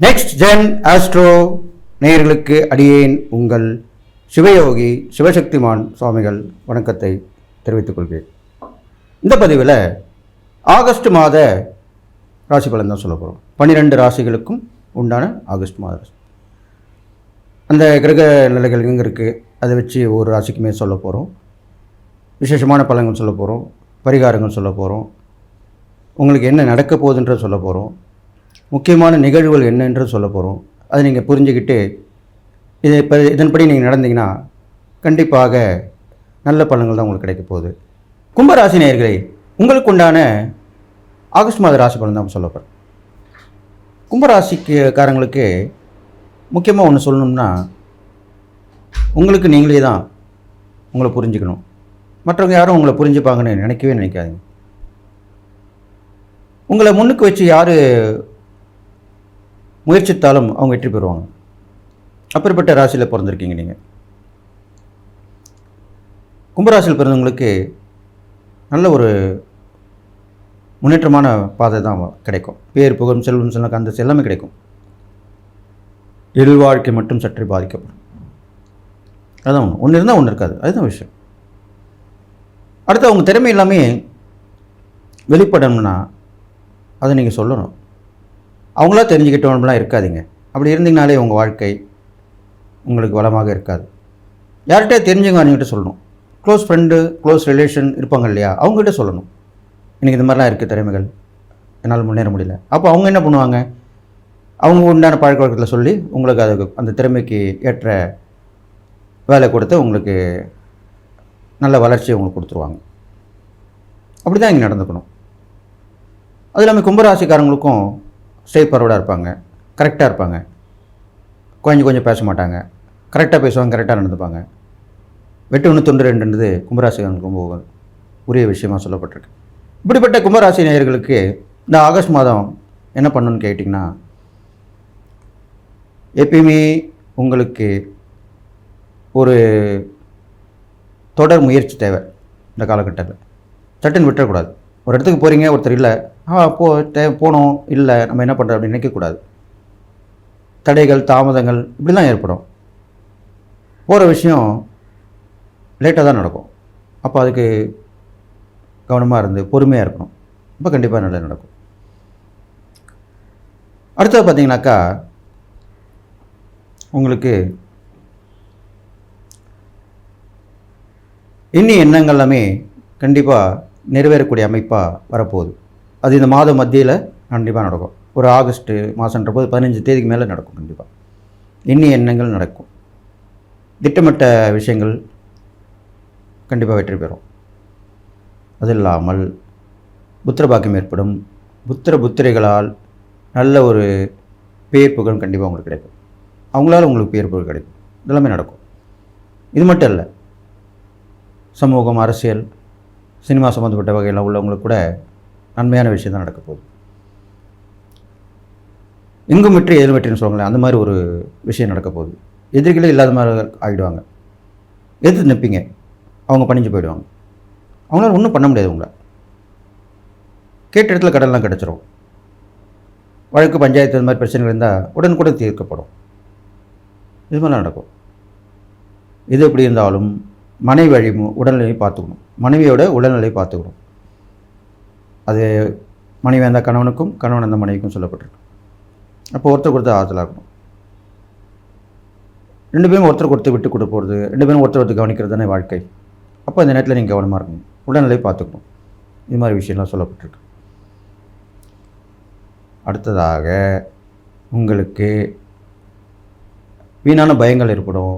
Next gen astro நேயர்களுக்கு அடியேன் உங்கள் சிவயோகி சிவசக்திமான் சுவாமிகள் வணக்கத்தை தெரிவித்துக் கொள்கிறேன். இந்த பதிவில் ஆகஸ்ட் மாத ராசி பலன் தான் சொல்ல போகிறோம். 12 ராசிகளுக்கும் உண்டான ஆகஸ்ட் மாத ராசி, அந்த கிரக நிலைகள் எங்கே இருக்குது அதை வச்சு ஒவ்வொரு ராசிக்குமே சொல்ல போகிறோம். விசேஷமான பலன்கள் சொல்ல போகிறோம், பரிகாரங்கள் சொல்ல போகிறோம், உங்களுக்கு என்ன நடக்க போகுதுன்ற சொல்ல போகிறோம், முக்கியமான நிகழ்வுகள் என்னென்று சொல்ல போகிறோம். அதை நீங்கள் புரிஞ்சுக்கிட்டு இதன்படி நீங்கள் நடந்தீங்கன்னா கண்டிப்பாக நல்ல பலன்கள் தான் உங்களுக்கு கிடைக்க போகுது. கும்பராசி நேயர்களே, உங்களுக்கு உண்டான ஆகஸ்ட் மாத ராசி பலன் தான் சொல்ல போகிறேன். கும்பராசிக்காரங்களுக்கு முக்கியமாக ஒன்று சொல்லணும்னா, உங்களுக்கு நீங்களே தான் உங்களை புரிஞ்சுக்கணும். மற்றவங்க யாரும் உங்களை புரிஞ்சுப்பாங்கன்னு நினைக்கவே நினைக்காதீங்க. உங்களை முன்னுக்கு வச்சு யார் முயற்சித்தாலும் அவங்க வெற்றி பெறுவாங்க. அப்படிப்பட்ட ராசியில் பிறந்திருக்கீங்க நீங்கள். கும்பராசியில் பிறந்தவங்களுக்கு நல்ல ஒரு முன்னேற்றமான பாதை தான் கிடைக்கும். பேர் புகழ் செல்வம் செல்வம் அந்த எல்லாமே கிடைக்கும். வாழ்க்கை மட்டும் சற்றே பாதிக்கப்படும். அதுதான் ஒன்று இருந்தால் ஒன்று இருக்காது, அதுதான் விஷயம். அடுத்து அவங்க திறமை எல்லாமே வெளிப்படணும்னா அதை நீங்கள் சொல்லணும். அவங்களா தெரிஞ்சுக்கிட்டவங்களாம் இருக்காதிங்க. அப்படி இருந்தீங்கனாலே உங்கள் வாழ்க்கை உங்களுக்கு வளமாக இருக்காது. யார்கிட்ட தெரிஞ்சவங்க அவங்ககிட்ட சொல்லணும். க்ளோஸ் ஃப்ரெண்டு, க்ளோஸ் ரிலேஷன் இருப்பாங்க இல்லையா, அவங்ககிட்ட சொல்லணும். எனக்கு இந்த மாதிரிலாம் இருக்குது திறமைகள், என்னால் முன்னேற முடியல. அப்போ அவங்க என்ன பண்ணுவாங்க, அவங்க உண்டான பழக்க வழக்கத்தில் சொல்லி உங்களுக்கு அதுக்கு அந்த திறமைக்கு ஏற்ற வேலை கொடுத்து உங்களுக்கு நல்ல வளர்ச்சியை உங்களுக்கு கொடுத்துருவாங்க. அப்படி தான் இங்கே நடந்துக்கணும். அது இல்லாமல் கும்பராசிக்காரங்களுக்கும் ஸ்ட்ரெயிட் ஃபார்வர்டாக இருப்பாங்க, கரெக்டாக இருப்பாங்க, கொஞ்சம் பேச மாட்டாங்க, கரெக்டாக பேசுவாங்க, கரெக்டாக நடந்துப்பாங்க. வெட்டு ஒன்று துண்டு ரெண்டுன்றது கும்பராசிக்காரங்களுக்கு ரொம்ப உரிய விஷயமாக சொல்லப்பட்டிருக்கு. இப்படிப்பட்ட கும்பராசி நேயர்களுக்கு இந்த ஆகஸ்ட் மாதம் என்ன பண்ணணுன்னு கேட்டிங்கன்னா, எப்பயுமே உங்களுக்கு ஒரு தொடர் முயற்சி தேவை. இந்த காலகட்டத்தில் சட்டுன்னு விட்டுறக்கூடாது. ஒரு இடத்துக்கு போகிறீங்க, ஒருத்தர் இல்லை, போனோம் இல்லை, நம்ம என்ன பண்ணுறோம் அப்படின்னு நினைக்கக்கூடாது. தடைகள், தாமதங்கள் இப்படிலாம் ஏற்படும். போகிற விஷயம் லேட்டாக தான் நடக்கும். அப்போ அதுக்கு கவனமாக இருந்து பொறுமையாக இருக்கணும். இப்போ கண்டிப்பாக நல்லா நடக்கும். அடுத்தது பார்த்தீங்கன்னாக்கா, உங்களுக்கு இன்னி எண்ணங்கள் எல்லாமே கண்டிப்பாக நிறைவேறக்கூடிய அமைப்பாக வரப்போகுது. அது இந்த மாத மத்தியில் கண்டிப்பாக நடக்கும். ஒரு ஆகஸ்ட்டு மாதன்ற போது 15 தேதிக்கு மேலே நடக்கும். கண்டிப்பாக இன்னி எண்ணங்கள் நடக்கும். திட்டமிட்ட விஷயங்கள் கண்டிப்பாக வெற்றி பெறும். அது இல்லாமல் புத்திர பாக்கியம் ஏற்படும். புத்திரிகளால் நல்ல ஒரு பேர் புகழும் கண்டிப்பாக உங்களுக்கு கிடைக்கும். அவங்களால உங்களுக்கு பேர் புகழ் கிடைக்கும். இதெல்லாமே நடக்கும். இது மட்டும் இல்லை, சமூகம், அரசியல், சினிமா சம்மந்தப்பட்ட வகையில் உள்ளவங்களுக்கு கூட நன்மையான விஷயம் தான் நடக்க போகுது. எங்கும் வெற்றி எதிரும் வெற்றின்னு சொல்லுவாங்களே, அந்த மாதிரி ஒரு விஷயம் நடக்க போகுது. எதிரிகளே இல்லாத மாதிரி ஆகிடுவாங்க. எதிர்த்து நிற்பீங்க, அவங்க பணிஞ்சு போயிடுவாங்க. அவங்களால ஒன்றும் பண்ண முடியாது. உங்களை கேட்ட இடத்துல கடன்லாம் கிடச்சிரும். வழக்கு, பஞ்சாயத்து இந்த மாதிரி பிரச்சனைகள் இருந்தால் உடனுக்குடன் தீர்க்கப்படும். இது மாதிரிலாம் நடக்கும். இது எப்படி இருந்தாலும் மனைவி உடல்நிலையை பார்த்துக்கணும். மனைவியோட உடல்நிலையை பார்த்துக்கணும். அது மனைவி அந்த கணவனுக்கும், கணவன் அந்த மனைவிக்கும் சொல்லப்பட்டிருக்கு. அப்போ ஒருத்தருக்கு ஆறுதலாகணும். 2 பேரும் ஒருத்தருக்கு விட்டு கொடு போகிறது, 2 பேரும் ஒருத்தர் கவனிக்கிறது தானே வாழ்க்கை. அப்போ அந்த நேரத்தில் நீங்கள் கவனமாக இருக்கணும், உடல்நிலையை பார்த்துக்கணும். இது மாதிரி விஷயம்லாம் சொல்லப்பட்டிருக்கு. அடுத்ததாக உங்களுக்கு வீணான பயங்கள் ஏற்படும்.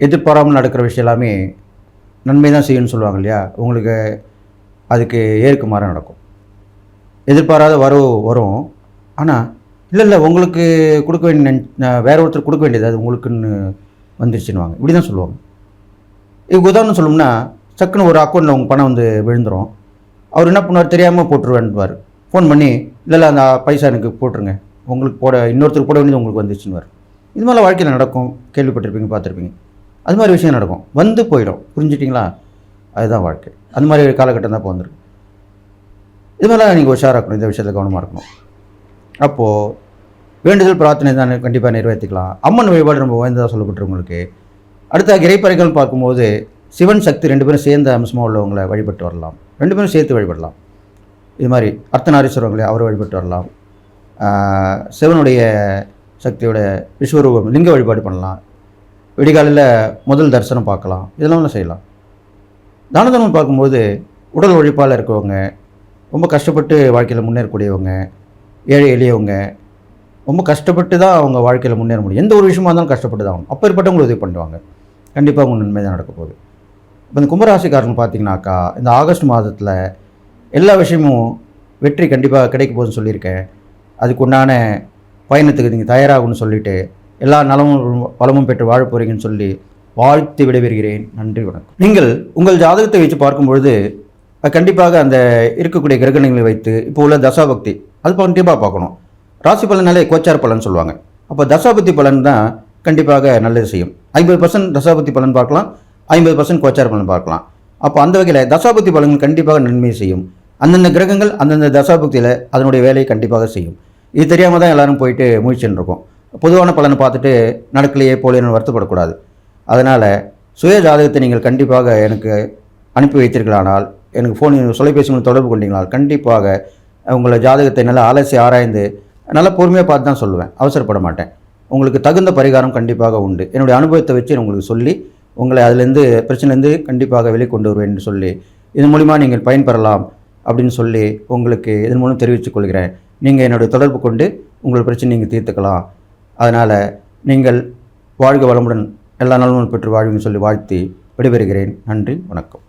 எதிர்பாராமல் நடக்கிற விஷயம் எல்லாமே நன்மை தான் செய்யணும்னு சொல்லுவாங்க இல்லையா, உங்களுக்கு அதுக்கு ஏற்குமாறாக நடக்கும். எதிர்பாராத வரும். ஆனால் இல்லை உங்களுக்கு கொடுக்க வேண்டிய வேற ஒருத்தர் கொடுக்க வேண்டியது அது உங்களுக்குன்னு வந்துருச்சுன்னுவாங்க. இப்படி தான் சொல்லுவாங்க. இதுக்கு உதாரணம் சொல்லணும்னா, சக்குன்னு ஒரு அக்கௌண்ட்டில் உங்கள் பணம் வந்து விழுந்துடும். அவர் என்ன பண்ணுவார், தெரியாமல் போட்டுருவேன்னுவார். ஃபோன் பண்ணி, இல்லை அந்த பைசா எனக்கு போட்டுருங்க, உங்களுக்கு இன்னொருத்தருக்கு போட வேண்டியது உங்களுக்கு வந்துருச்சுன்னு. இது மாதிரிலாம் வாழ்க்கையில் நடக்கும். கேள்விப்பட்டிருப்பீங்க, பார்த்துருப்பீங்க. அது மாதிரி விஷயம் நடக்கும், வந்து போயிடும். புரிஞ்சுட்டிங்களா? அதுதான் வாழ்க்கை. அந்த மாதிரி காலகட்டம் தான் இப்போ வந்துருக்கு. இது மாதிரிலாம் நீங்கள் உஷாராக இருக்கணும். இந்த விஷயத்தில் கவனமாக இருக்கணும். அப்போது வேண்டுதல் பிரார்த்தனை தான் கண்டிப்பாக நிறைவேற்றிக்கலாம். அம்மன் வழிபாடு ரொம்ப உயர்ந்ததாக சொல்லப்பட்டிருக்கு. அடுத்த இறைப்பறைகள் பார்க்கும்போது சிவன் சக்தி 2 பேரும் சேர்ந்த அம்சமாக உள்ளவங்களை வழிபட்டு வரலாம். 2 பேரும் சேர்த்து வழிபடலாம். இது மாதிரி அர்த்தநாரீஸ்வரவங்களே அவரை வழிபட்டு வரலாம். சிவனுடைய சக்தியோட விஸ்வரூபம் லிங்க வழிபாடு பண்ணலாம். விடிகாலையில் முதல் தரிசனம் பார்க்கலாம். இதெல்லாம் செய்யலாம். தான தர்மம் பார்க்கும்போது உடல் உழைப்பால் இருக்கவங்க, ரொம்ப கஷ்டப்பட்டு வாழ்க்கையில் முன்னேறக்கூடியவங்க, ஏழை எளியவங்க, ரொம்ப கஷ்டப்பட்டு தான் அவங்க வாழ்க்கையில் முன்னேற முடியும். எந்த ஒரு விஷயமா இருந்தாலும் கஷ்டப்பட்டு தான் ஆகணும். அப்பேற்பட்டவங்க உதவி பண்ணுவாங்க. கண்டிப்பாக அவங்க நன்மை தான் நடக்க போகுது. இப்போ இந்த கும்பராசிக்காரன் பார்த்தீங்கன்னாக்கா, இந்த ஆகஸ்ட் மாதத்தில் எல்லா விஷயமும் வெற்றி கண்டிப்பாக கிடைக்க போகுதுன்னு சொல்லியிருக்கேன். அதுக்கு உண்டான பயணத்துக்கு நீங்கள் தயாராகும்னு சொல்லிவிட்டு எல்லா நலமும் வளமும் பெற்று வாழ போகிறீங்கன்னு சொல்லி வாழ்த்து விடைபெறுகிறேன். நன்றி, வணக்கம். நீங்கள் உங்கள் ஜாதகத்தை வச்சு பார்க்கும்பொழுது கண்டிப்பாக அந்த இருக்கக்கூடிய கிரகணங்களை வைத்து இப்போ உள்ள தசாபக்தி அது கண்டிப்பாக பார்க்கணும். ராசி பலனாலே கோச்சார பலன் சொல்லுவாங்க. அப்போ தசாபக்தி பலன் தான் கண்டிப்பாக நல்லது செய்யும். 50% தசாபக்தி பலன் பார்க்கலாம், 50% கோச்சார பலன் பார்க்கலாம். அப்போ அந்த வகையில் தசாபக்தி பலன்கள் கண்டிப்பாக நன்மையை செய்யும். அந்தந்த கிரகங்கள் அந்தந்த தசாபக்தியில் அதனுடைய வேலையை கண்டிப்பாக செய்யும். இது தெரியாமல் தான் எல்லோரும் போயிட்டு முயற்சின்னு இருக்கோம். பொதுவான பலனை பார்த்துட்டு நடக்கலையே போலேன்னு வருத்தப்படக்கூடாது. அதனால் சுய ஜாதகத்தை நீங்கள் கண்டிப்பாக எனக்கு அனுப்பி வைத்தீர்களானால், எனக்கு தொலைபேசி மூலம் தொடர்பு கொண்டீங்களால் கண்டிப்பாக உங்களை ஜாதகத்தை நல்லா அலசி ஆராய்ந்து நல்லா பொறுமையாக பார்த்து தான் சொல்லுவேன். அவசரப்பட மாட்டேன். உங்களுக்கு தகுந்த பரிகாரம் கண்டிப்பாக உண்டு. என்னுடைய அனுபவத்தை வச்சு உங்களுக்கு சொல்லி உங்களை அதிலேருந்து பிரச்சனைலேருந்து கண்டிப்பாக வெளிக்கொண்டு வருவேன் என்று சொல்லி இதன் மூலிமா நீங்கள் பயன்பெறலாம் அப்படின்னு சொல்லி உங்களுக்கு இதன் மூலம் தெரிவித்துக் கொள்கிறேன். நீங்கள் என்னுடைய தொடர்பு கொண்டு உங்கள் பிரச்சனை நீங்கள் தீர்த்துக்கலாம். அதனால் நீங்கள் வாழ்க வளமுடன் எல்லா நலமும் பெற்று வாழ்வுன்னு சொல்லி வாழ்த்தி விடைபெறுகிறேன். நன்றி, வணக்கம்.